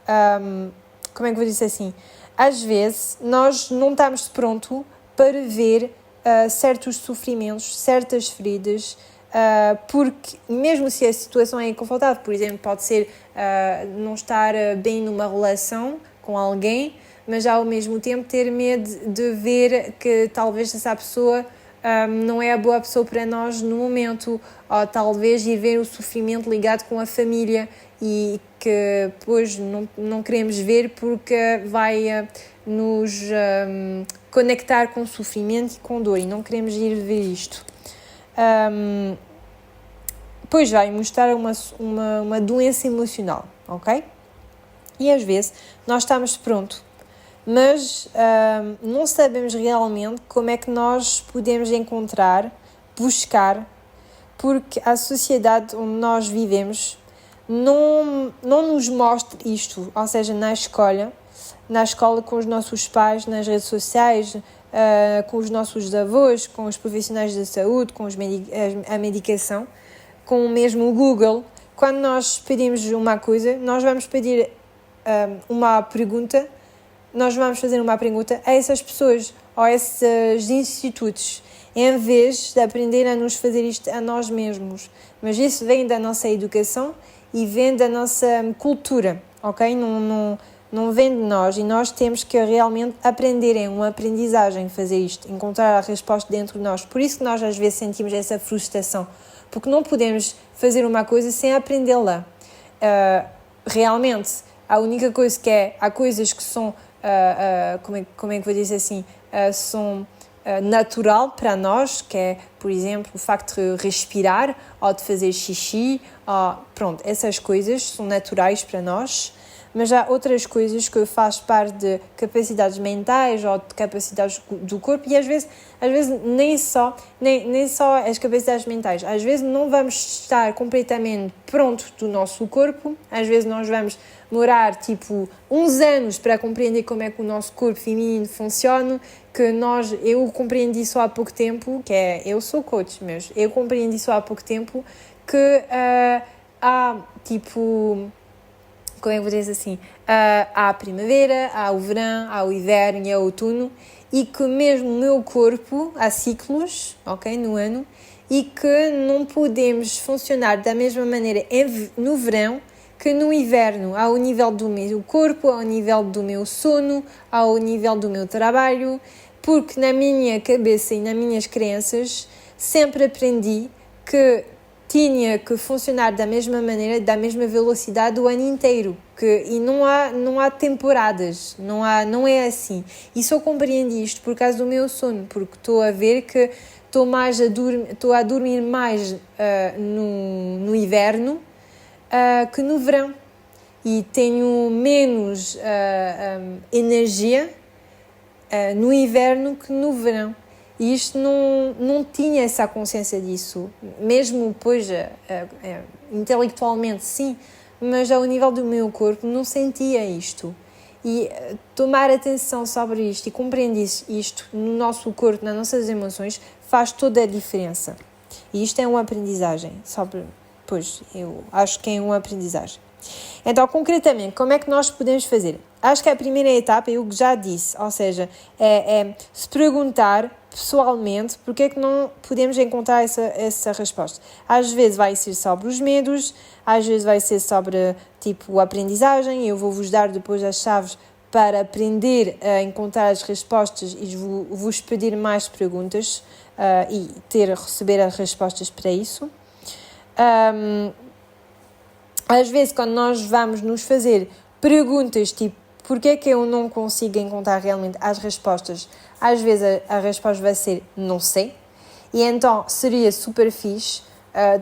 como é que vou dizer assim, às vezes nós não estamos prontos para ver certos sofrimentos, certas feridas, porque mesmo se a situação é inconfortável, por exemplo, pode ser não estar bem numa relação com alguém, mas ao mesmo tempo ter medo de ver que talvez essa pessoa não é a boa pessoa para nós no momento, ou talvez ir ver o sofrimento ligado com a família e que depois não queremos ver porque vai nos conectar com sofrimento e com dor e não queremos ir ver isto. Pois vai mostrar uma doença emocional, ok? E às vezes nós estamos prontos, mas não sabemos realmente como é que nós podemos encontrar, buscar, porque a sociedade onde nós vivemos não nos mostra isto, ou seja, na escola com os nossos pais, nas redes sociais, com os nossos avós, com os profissionais da saúde, com a medicação, com o mesmo Google. Quando nós pedimos uma coisa, nós vamos pedir uma pergunta, nós vamos fazer uma pergunta a essas pessoas ou a esses institutos, em vez de aprender a nos fazer isto a nós mesmos. Mas isso vem da nossa educação e vem da nossa cultura, ok? Não vem de nós, e nós temos que realmente aprender, é uma aprendizagem fazer isto, encontrar a resposta dentro de nós. Por isso que nós às vezes sentimos essa frustração, porque não podemos fazer uma coisa sem aprendê-la. Realmente, a única coisa que há coisas que são, como é que vou dizer assim, são natural para nós, que é, por exemplo, o facto de respirar ou de fazer xixi, pronto, essas coisas são naturais para nós, mas há outras coisas que fazem parte de capacidades mentais ou de capacidades do corpo e às vezes nem só as capacidades mentais, às vezes não vamos estar completamente prontos do nosso corpo, às vezes nós vamos demorar tipo uns anos para compreender como é que o nosso corpo feminino funciona, eu compreendi só há pouco tempo, eu sou coach, mas eu compreendi só há pouco tempo que há tipo, como é que vou dizer assim, há a primavera, há o verão, há o inverno e há o outono, e que mesmo o meu corpo há ciclos, ok, no ano, e que não podemos funcionar da mesma maneira no verão que no inverno, ao nível do meu corpo, ao nível do meu sono, ao nível do meu trabalho, porque na minha cabeça e nas minhas crenças sempre aprendi que tinha que funcionar da mesma maneira, da mesma velocidade o ano inteiro, e não há temporadas, não é assim. E só compreendi isto por causa do meu sono, porque estou a ver que estou a dormir mais no inverno que no verão, e tenho menos energia no inverno que no verão. E isto não tinha essa consciência disso, mesmo depois intelectualmente sim, mas ao nível do meu corpo não sentia isto. E tomar atenção sobre isto e compreender isto no nosso corpo, nas nossas emoções, faz toda a diferença. E isto é uma aprendizagem, eu acho que é uma aprendizagem. Então, concretamente, como é que nós podemos fazer? Acho que a primeira etapa é o que já disse, ou seja, é se perguntar pessoalmente porque é que não podemos encontrar essa resposta. Às vezes vai ser sobre os medos, às vezes vai ser sobre, tipo, a aprendizagem. Eu vou-vos dar depois as chaves para aprender a encontrar as respostas e vos pedir mais perguntas e receber as respostas para isso. Às vezes, quando nós vamos nos fazer perguntas tipo porquê é que eu não consigo encontrar realmente as respostas, às vezes a resposta vai ser não sei, e então seria super fixe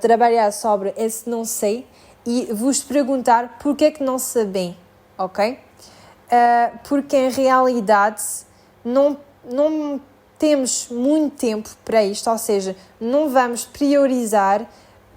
trabalhar sobre esse não sei e vos perguntar porquê é que não sabem, ok? Porque em realidade não temos muito tempo para isto, ou seja, não vamos priorizar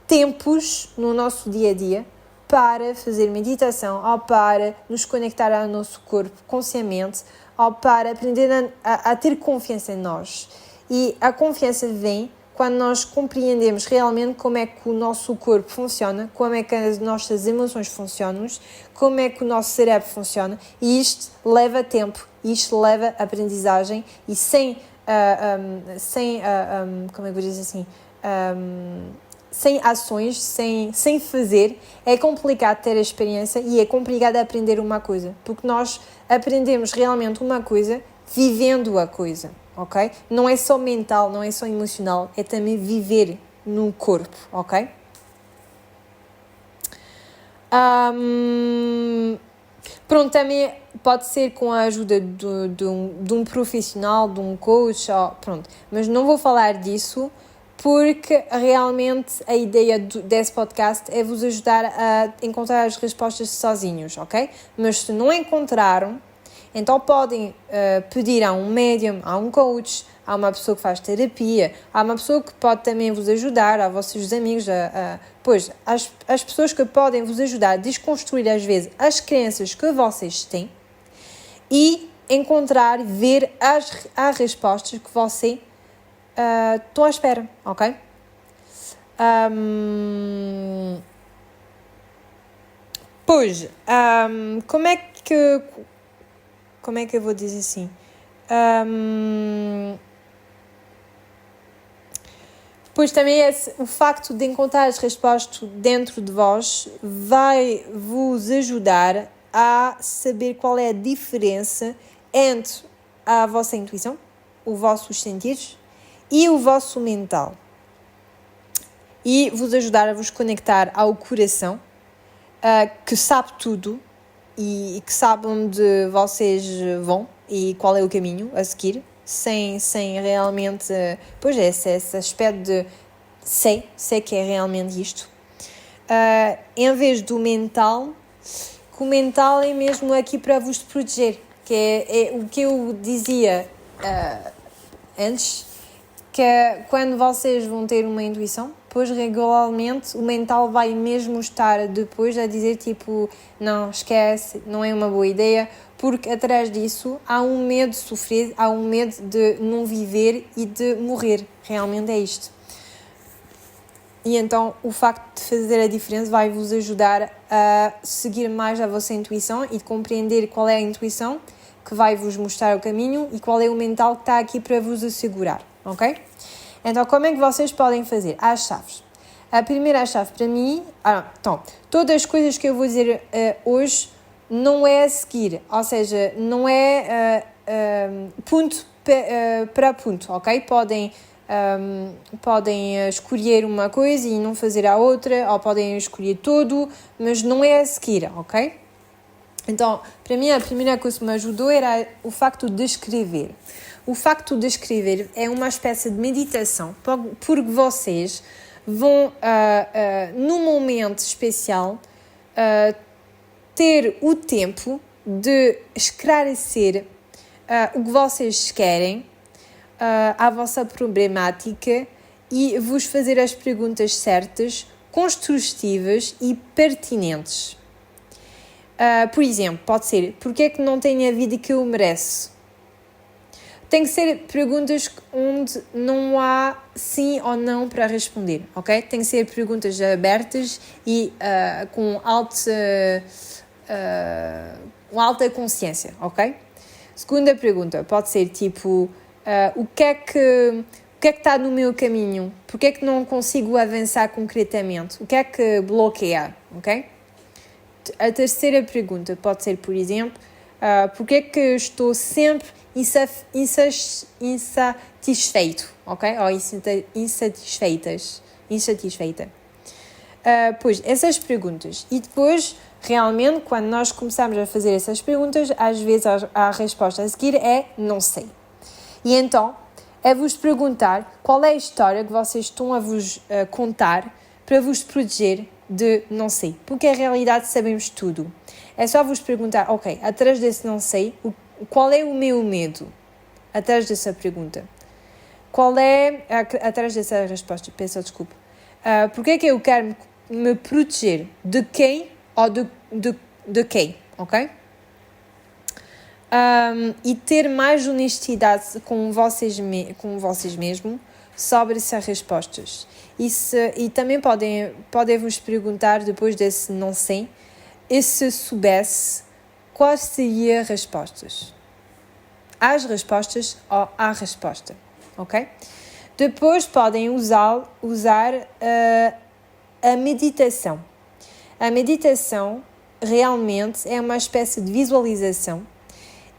tempos no nosso dia-a-dia para fazer meditação ou para nos conectar ao nosso corpo conscientemente ou para aprender a ter confiança em nós. E a confiança vem quando nós compreendemos realmente como é que o nosso corpo funciona, como é que as nossas emoções funcionam, como é que o nosso cérebro funciona, e isto leva tempo, isto leva aprendizagem, e sem ações, sem fazer, é complicado ter a experiência e é complicado aprender uma coisa, porque nós aprendemos realmente uma coisa vivendo a coisa, ok? Não é só mental, não é só emocional, é também viver no corpo, ok? Pronto, também pode ser com a ajuda de um profissional, de um coach, pronto, mas não vou falar disso porque realmente a ideia desse podcast é vos ajudar a encontrar as respostas sozinhos, ok? Mas se não encontraram, então podem pedir a um médium, a um coach, a uma pessoa que faz terapia, a uma pessoa que pode também vos ajudar, a vossos amigos, as pessoas que podem vos ajudar a desconstruir às vezes as crenças que vocês têm e encontrar, ver as respostas que você estou à espera, ok? Como é que eu vou dizer assim? Pois também o facto de encontrar as respostas dentro de vós vai vos ajudar a saber qual é a diferença entre a vossa intuição, os vossos sentidos e o vosso mental. E vos ajudar a vos conectar ao coração, que sabe tudo e que sabe onde vocês vão e qual é o caminho a seguir, sem realmente, esse aspecto de sei que é realmente isto. Em vez do mental, que o mental é mesmo aqui para vos proteger, que é o que eu dizia antes, que é quando vocês vão ter uma intuição, depois regularmente o mental vai mesmo estar depois a dizer tipo, não, esquece, não é uma boa ideia, porque atrás disso há um medo de sofrer, há um medo de não viver e de morrer, realmente é isto. E então o facto de fazer a diferença vai vos ajudar a seguir mais a vossa intuição e de compreender qual é a intuição que vai vos mostrar o caminho e qual é o mental que está aqui para vos assegurar, ok? Então, como é que vocês podem fazer? As chaves. A primeira chave para mim... Então, todas as coisas que eu vou dizer hoje não é a seguir, ou seja, não é ponto para ponto, ok? Podem escolher uma coisa e não fazer a outra, ou podem escolher tudo, mas não é a seguir, ok? Então, para mim, a primeira coisa que me ajudou era o facto de escrever. O facto de escrever é uma espécie de meditação, porque vocês vão, num momento especial, ter o tempo de esclarecer o que vocês querem, a vossa problemática e vos fazer as perguntas certas, construtivas e pertinentes. Por exemplo, pode ser, porquê é que não tenho a vida que eu mereço? Tem que ser perguntas onde não há sim ou não para responder, ok? Tem que ser perguntas abertas e com alta consciência, ok? Segunda pergunta pode ser tipo, o que é que está no meu caminho? Porquê é que não consigo avançar concretamente? O que é que bloqueia, ok? A terceira pergunta pode ser, por exemplo, Porque é que estou sempre insatisfeito, ok? Ou insatisfeita. Pois, essas perguntas. E depois, realmente, quando nós começamos a fazer essas perguntas, às vezes a resposta a seguir é não sei. E então, é vos perguntar qual é a história que vocês estão a vos contar para vos proteger de não sei. Porque, na realidade, sabemos tudo. É só vos perguntar, ok, atrás desse não sei, qual é o meu medo? Atrás dessa pergunta. Qual é, atrás dessa resposta, peço desculpa. Porque é que eu quero me proteger de quem ou de quem, ok? E ter mais honestidade com vocês mesmos sobre essas respostas. E também podem vos perguntar depois desse não sei, e se soubesse, quais seriam as respostas? As respostas ou a resposta, ok? Depois podem usar a meditação. A meditação realmente é uma espécie de visualização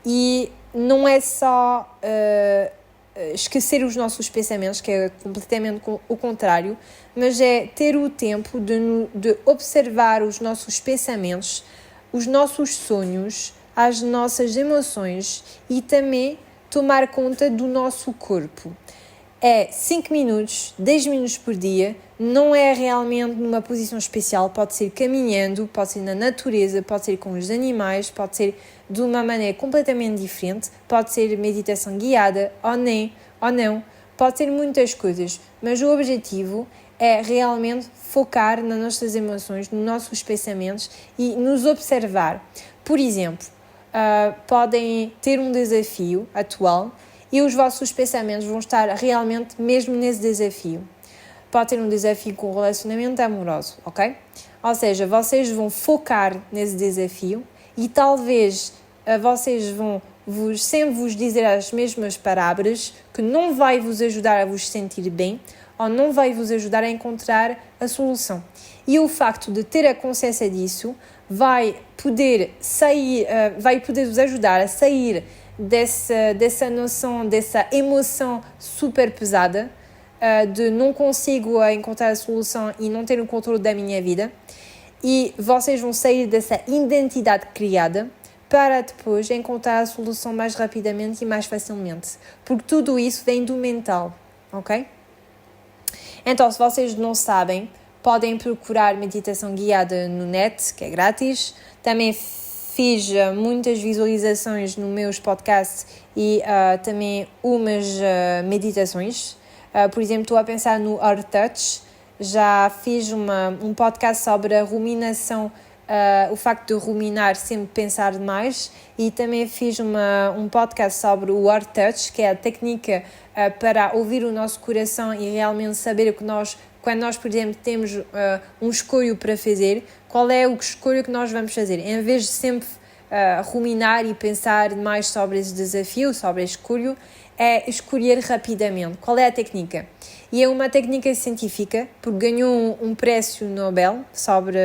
e não é só esquecer os nossos pensamentos, que é completamente o contrário, mas é ter o tempo de observar os nossos pensamentos, os nossos sonhos, as nossas emoções e também tomar conta do nosso corpo. É 5 minutos, 10 minutos por dia, não é realmente numa posição especial, pode ser caminhando, pode ser na natureza, pode ser com os animais, pode ser de uma maneira completamente diferente, pode ser meditação guiada ou não, pode ser muitas coisas, mas o objetivo é realmente focar nas nossas emoções, nos nossos pensamentos e nos observar. Por exemplo, podem ter um desafio atual e os vossos pensamentos vão estar realmente mesmo nesse desafio. Pode ter um desafio com um relacionamento amoroso, ok? Ou seja, vocês vão focar nesse desafio e talvez vocês vão sempre vos dizer as mesmas palavras que não vai vos ajudar a vos sentir bem ou não vai vos ajudar a encontrar a solução. E o facto de ter a consciência disso vai poder vos ajudar a sair dessa noção, dessa emoção super pesada de não consigo encontrar a solução e não ter o controle da minha vida, e vocês vão sair dessa identidade criada para depois encontrar a solução mais rapidamente e mais facilmente, porque tudo isso vem do mental, ok? Então, se vocês não sabem, podem procurar meditação guiada no net, que é grátis. Também fiz muitas visualizações nos meus podcasts e também umas meditações. Por exemplo, estou a pensar no Heart Touch. Já fiz um podcast sobre a ruminação, o facto de ruminar sempre pensar demais, e também fiz um podcast sobre o Heart Touch, que é a técnica para ouvir o nosso coração e realmente saber que quando nós, por exemplo, temos um escolho para fazer, qual é o escolho que nós vamos fazer, em vez de sempre ruminar e pensar mais sobre esse desafio, sobre a escolha, é escolher rapidamente. Qual é a técnica? E é uma técnica científica, porque ganhou um prémio Nobel sobre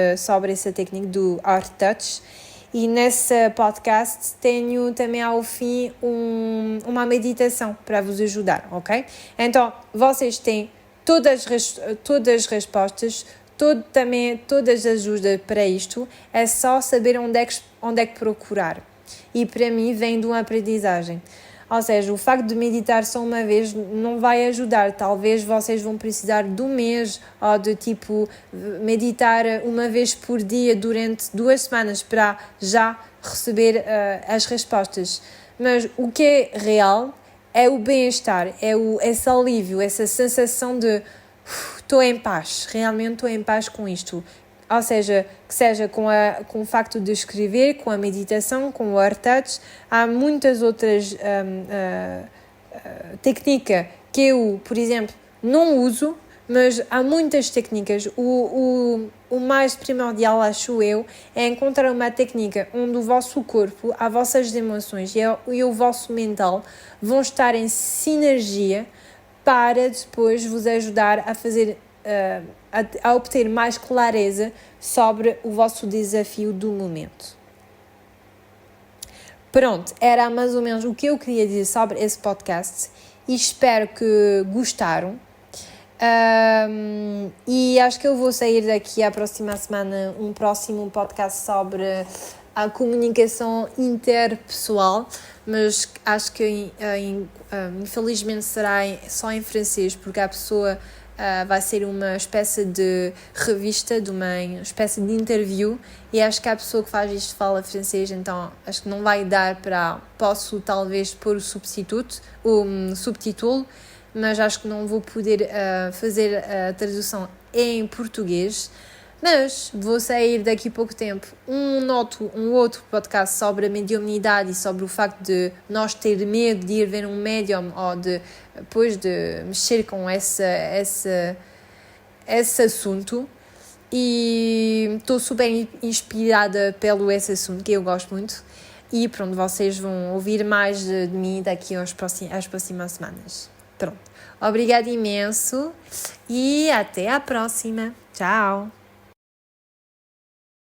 essa técnica do Heart Touch. E nesse podcast tenho também ao fim uma meditação para vos ajudar, ok? Então, vocês têm todas as respostas, todas as ajudas para isto, é só saber onde é que procurar. E para mim vem de uma aprendizagem. Ou seja, o facto de meditar só uma vez não vai ajudar. Talvez vocês vão precisar de um mês ou de meditar uma vez por dia durante 2 semanas para já receber as respostas. Mas o que é real é o bem-estar, esse alívio, essa sensação de estou em paz, realmente estou em paz com isto. Ou seja, que seja com o facto de escrever, com a meditação, com o Heart Touch, há muitas outras técnicas que eu, por exemplo, não uso, mas há muitas técnicas. O mais primordial, acho eu, é encontrar uma técnica onde o vosso corpo, as vossas emoções e o vosso mental vão estar em sinergia para depois vos ajudar a fazer a obter mais clareza sobre o vosso desafio do momento. Pronto, era mais ou menos o que eu queria dizer sobre esse podcast e espero que gostaram. E acho que eu vou sair daqui à próxima semana um próximo podcast sobre a comunicação interpessoal, mas acho que infelizmente será só em francês, porque a pessoa vai ser uma espécie de revista, de uma espécie de interview, e acho que a pessoa que faz isto fala francês, então acho que não vai dar para... Posso talvez pôr o subtítulo, mas acho que não vou poder fazer a tradução em português. Mas vou sair daqui a pouco tempo um outro podcast sobre a mediunidade e sobre o facto de nós ter medo de ir ver um médium ou depois de mexer com esse assunto. E estou super inspirada pelo esse assunto, que eu gosto muito. E pronto, vocês vão ouvir mais de mim daqui às próximas semanas. Pronto, obrigada imenso e até à próxima. Tchau!